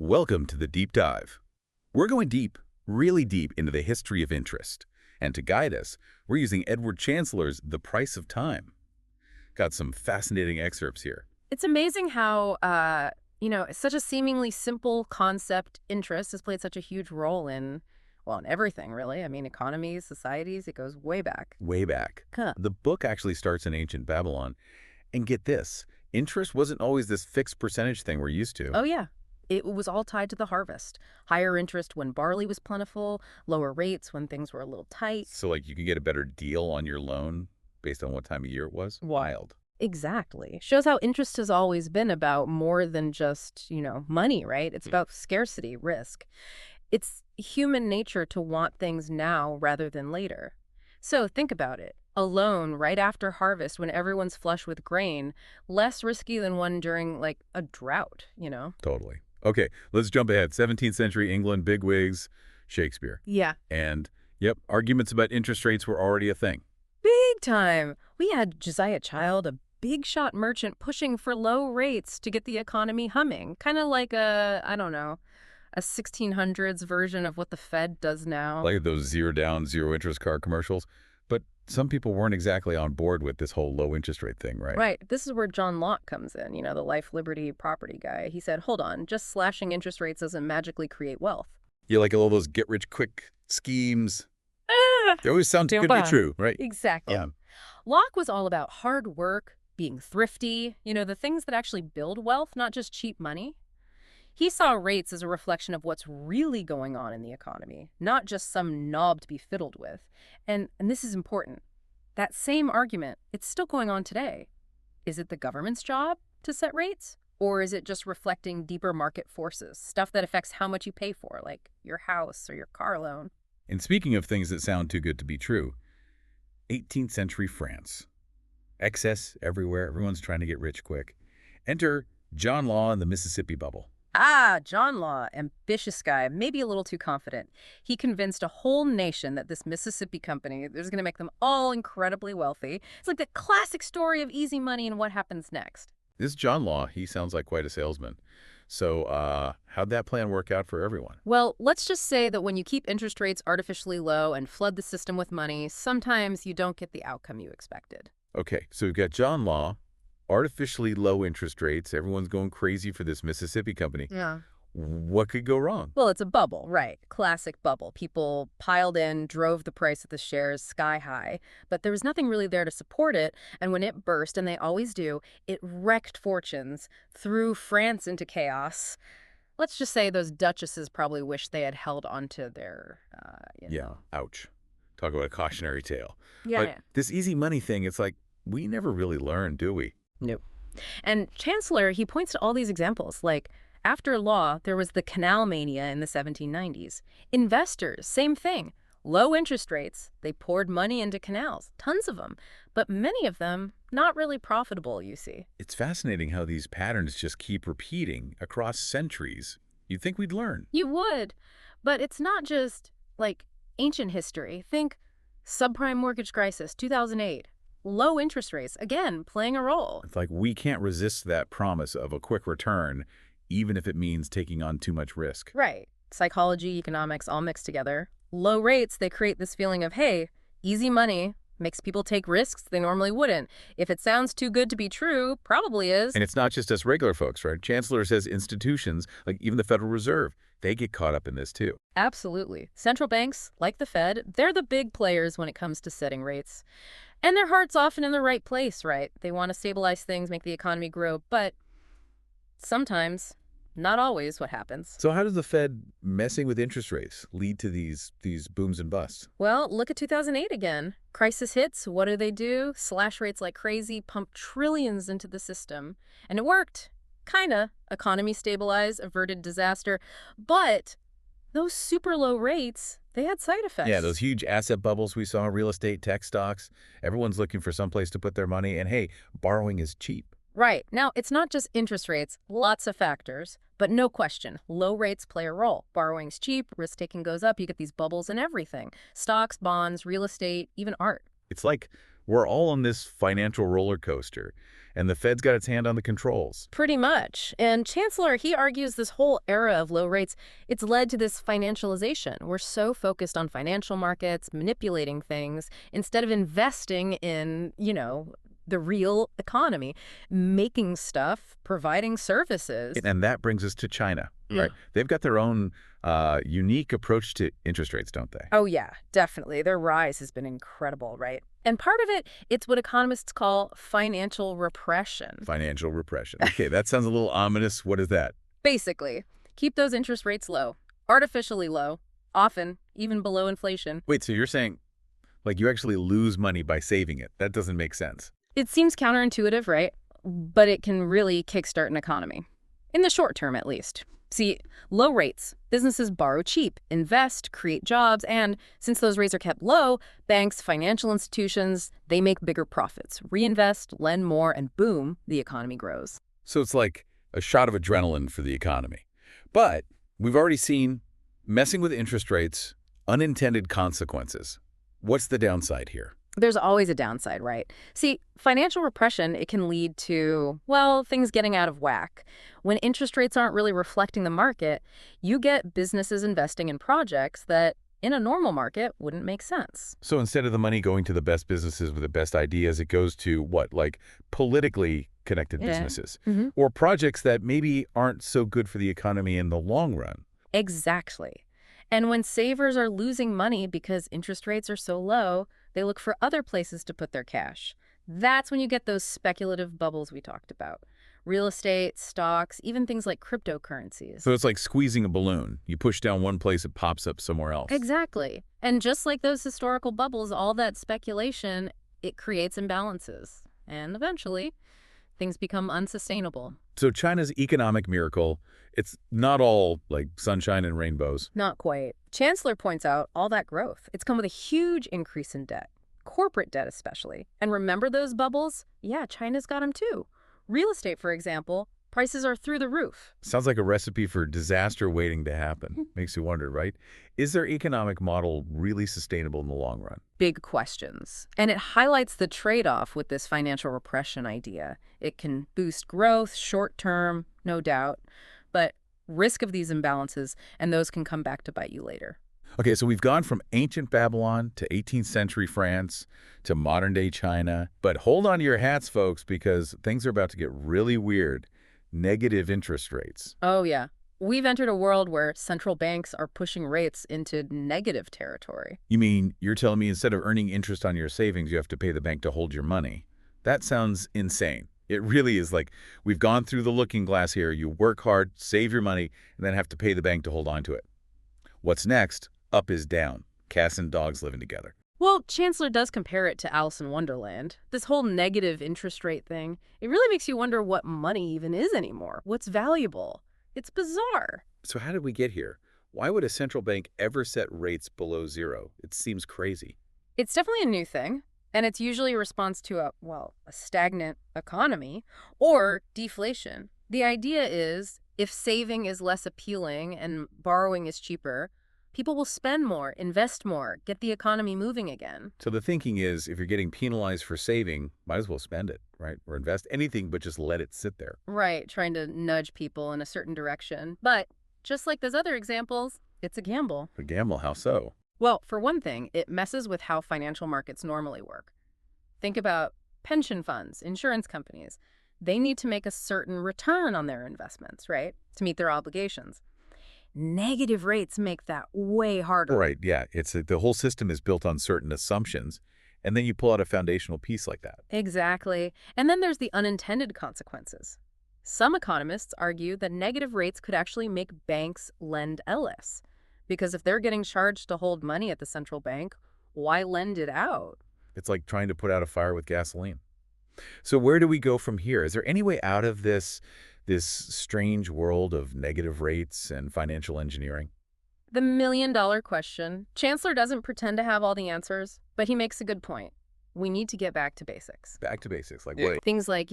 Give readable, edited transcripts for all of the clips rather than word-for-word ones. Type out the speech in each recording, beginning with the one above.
Welcome to the Deep Dive. We're going deep, really deep into the history of interest. And to guide us, we're using Edward Chancellor's The Price of Time. Got some fascinating excerpts here. It's amazing how, such a seemingly simple concept, interest, has played such a huge role in, well, in everything, really. I mean, economies, societies, it goes way back. Way back. Huh. The book actually starts in ancient Babylon. And get this, interest wasn't always this fixed percentage thing we're used to. Oh, yeah. It was all tied to the harvest. Higher interest when barley was plentiful, lower rates when things were a little tight. So, like, you could get a better deal on your loan based on what time of year it was? Wild. Exactly. Shows how interest has always been about more than just, money, right? It's about scarcity, risk. It's human nature to want things now rather than later. So think about it. A loan right after harvest when everyone's flush with grain, less risky than one during, like, a drought. Totally. Okay, let's jump ahead. 17th century England, bigwigs, Shakespeare. Yeah. And, yep, arguments about interest rates were already a thing. Big time. We had Josiah Child, a big shot merchant pushing for low rates to get the economy humming. Kind of like a 1600s version of what the Fed does now. Like those zero-down, zero-interest car commercials. But some people weren't exactly on board with this whole low-interest rate thing, right? Right. This is where John Locke comes in, the life, liberty, property guy. He said, hold on, just slashing interest rates doesn't magically create wealth. Yeah, like all those get-rich-quick schemes. They always sound too good to be true, right? Exactly. Yeah. Locke was all about hard work, being thrifty, the things that actually build wealth, not just cheap money. He saw rates as a reflection of what's really going on in the economy, not just some knob to be fiddled with. And this is important. That same argument, it's still going on today. Is it the government's job to set rates? Or is it just reflecting deeper market forces, stuff that affects how much you pay for, like your house or your car loan? And speaking of things that sound too good to be true, 18th century France. Excess everywhere. Everyone's trying to get rich quick. Enter John Law and the Mississippi Bubble. Ah, John Law, ambitious guy, maybe a little too confident. He convinced a whole nation that this Mississippi company is going to make them all incredibly wealthy. It's like the classic story of easy money and what happens next. This John Law, he sounds like quite a salesman. So how'd that plan work out for everyone? Well, let's just say that when you keep interest rates artificially low and flood the system with money, sometimes you don't get the outcome you expected. Okay, so we've got John Law, artificially low interest rates. Everyone's going crazy for this Mississippi company. Yeah. What could go wrong? Well, it's a bubble, right? Classic bubble. People piled in, drove the price of the shares sky high, but there was nothing really there to support it. And when it burst, and they always do, it wrecked fortunes, threw France into chaos. Let's just say those duchesses probably wish they had held onto their, Yeah, ouch. Talk about a cautionary tale. Yeah, But yeah. this easy money thing, it's like, we never really learn, do we? Nope. And Chancellor, he points to all these examples, like after Law, there was the canal mania in the 1790s. Investors, same thing. Low interest rates, they poured money into canals, tons of them, but many of them not really profitable, you see. It's fascinating how these patterns just keep repeating across centuries. You'd think we'd learn. You would, but it's not just like ancient history. Think subprime mortgage crisis, 2008. Low interest rates, again, playing a role. It's like we can't resist that promise of a quick return, even if it means taking on too much risk. Right. Psychology, economics, all mixed together. Low rates, they create this feeling of, hey, easy money makes people take risks they normally wouldn't. If it sounds too good to be true, probably is. And it's not just us regular folks, right? Chancellor says institutions, like even the Federal Reserve, they get caught up in this too. Absolutely. Central banks, like the Fed, they're the big players when it comes to setting rates. And their heart's often in the right place, right? They want to stabilize things, make the economy grow, but sometimes, not always, what happens. So how does the Fed messing with interest rates lead to these booms and busts? Well, look at 2008 again. Crisis hits, what do? Slash rates like crazy, pump trillions into the system. And it worked. Kinda. Economy stabilized, averted disaster. But those super low rates, they had side effects. Yeah, those huge asset bubbles we saw, real estate, tech stocks. Everyone's looking for someplace to put their money. And hey, borrowing is cheap. Right. Now, it's not just interest rates, lots of factors, but no question, low rates play a role. Borrowing's cheap, risk-taking goes up, you get these bubbles in everything. Stocks, bonds, real estate, even art. It's like We're all on this financial roller coaster, and the Fed's got its hand on the controls. Pretty much. And Chancellor, he argues this whole era of low rates, it's led to this financialization. We're so focused on financial markets, manipulating things, instead of investing in, the real economy, making stuff, providing services. And that brings us to China, Yeah. right? They've got their own unique approach to interest rates, don't they? Oh, yeah, definitely. Their rise has been incredible, right? And part of it, it's what economists call financial repression. Financial repression. Okay, that sounds a little ominous. What is that? Basically, keep those interest rates low, artificially low, often even below inflation. Wait, so you're saying, like, you actually lose money by saving it? That doesn't make sense. It seems counterintuitive, right? But it can really kickstart an economy. In the short term, at least. See, low rates. Businesses borrow cheap, invest, create jobs, and since those rates are kept low, banks, financial institutions, they make bigger profits, reinvest, lend more, and boom, the economy grows. So it's like a shot of adrenaline for the economy. But we've already seen messing with interest rates, unintended consequences. What's the downside here? There's always a downside, right? See, financial repression, it can lead to, well, things getting out of whack. When interest rates aren't really reflecting the market, you get businesses investing in projects that in a normal market wouldn't make sense. So instead of the money going to the best businesses with the best ideas, it goes to what, like politically connected Yeah. businesses Mm-hmm. or projects that maybe aren't so good for the economy in the long run. Exactly. And when savers are losing money because interest rates are so low, they look for other places to put their cash. That's when you get those speculative bubbles we talked about. Real estate, stocks, even things like cryptocurrencies. So it's like squeezing a balloon. You push down one place, it pops up somewhere else. Exactly. And just like those historical bubbles, all that speculation, it creates imbalances. And eventually, things become unsustainable. So China's economic miracle, it's not all like sunshine and rainbows. Not quite. Chancellor points out all that growth. It's come with a huge increase in debt, corporate debt especially. And remember those bubbles? Yeah, China's got them too. Real estate, for example, prices are through the roof. Sounds like a recipe for disaster waiting to happen. Makes you wonder, right? Is their economic model really sustainable in the long run? Big questions. And it highlights the trade-off with this financial repression idea. It can boost growth, short term, no doubt, but risk of these imbalances, and those can come back to bite you later. Okay, so we've gone from ancient Babylon to 18th century France to modern-day China. But hold on to your hats, folks, because things are about to get really weird. Negative interest rates. Oh, yeah. We've entered a world where central banks are pushing rates into negative territory. You mean you're telling me instead of earning interest on your savings, you have to pay the bank to hold your money? That sounds insane. It really is. Like, we've gone through the looking glass here. You work hard, save your money, and then have to pay the bank to hold on to it. What's next? Up is down. Cats and dogs living together. Well, Chancellor does compare it to Alice in Wonderland. This whole negative interest rate thing, it really makes you wonder what money even is anymore. What's valuable? It's bizarre. So how did we get here? Why would a central bank ever set rates below zero? It seems crazy. It's definitely a new thing, and it's usually a response to a stagnant economy or deflation. The idea is if saving is less appealing and borrowing is cheaper, people will spend more, invest more, get the economy moving again. So the thinking is if you're getting penalized for saving, might as well spend it, right? Or invest anything but just let it sit there. Right, trying to nudge people in a certain direction. But just like those other examples, it's a gamble. A gamble, how so? Well, for one thing, it messes with how financial markets normally work. Think about pension funds, insurance companies. They need to make a certain return on their investments, right, to meet their obligations. Negative rates make that way harder. Right, yeah. It's the whole system is built on certain assumptions, and then you pull out a foundational piece like that. Exactly. And then there's the unintended consequences. Some economists argue that negative rates could actually make banks lend less. Because if they're getting charged to hold money at the central bank, why lend it out? It's like trying to put out a fire with gasoline. So where do we go from here? Is there any way out of this strange world of negative rates and financial engineering? The million-dollar question. Chancellor doesn't pretend to have all the answers, but he makes a good point. We need to get back to basics. Back to basics, like Yeah. what? Things like,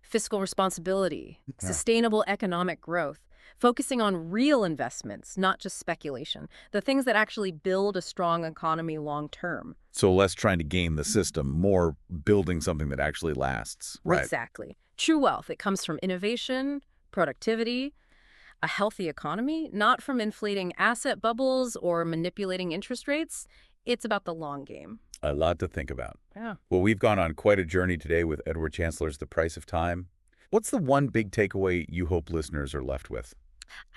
fiscal responsibility, Yeah. sustainable economic growth. focusing on real investments, not just speculation, the things that actually build a strong economy long term. So less trying to game the system, more building something that actually lasts. Right. Exactly. True wealth, it comes from innovation, productivity, a healthy economy, not from inflating asset bubbles or manipulating interest rates. It's about the long game. A lot to think about. Yeah. Well, we've gone on quite a journey today with Edward Chancellor's The Price of Time. What's the one big takeaway you hope listeners are left with?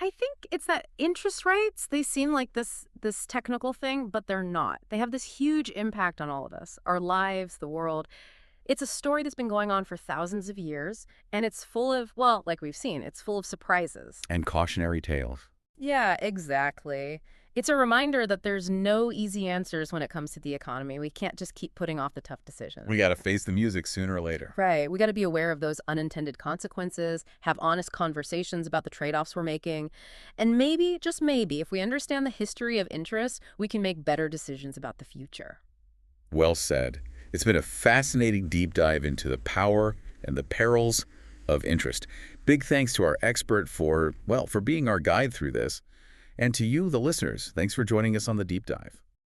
I think it's that interest rates, they seem like this technical thing, but they're not. They have this huge impact on all of us, our lives, the world. It's a story that's been going on for thousands of years, and it's full of, well, like we've seen, it's full of surprises. And cautionary tales. Yeah, exactly. It's a reminder that there's no easy answers when it comes to the economy. We can't just keep putting off the tough decisions. We got to face the music sooner or later. Right. We got to be aware of those unintended consequences, have honest conversations about the trade-offs we're making. And maybe, just maybe, if we understand the history of interest, we can make better decisions about the future. Well said. It's been a fascinating deep dive into the power and the perils of interest. Big thanks to our expert for being our guide through this. And to you, the listeners, thanks for joining us on the deep dive.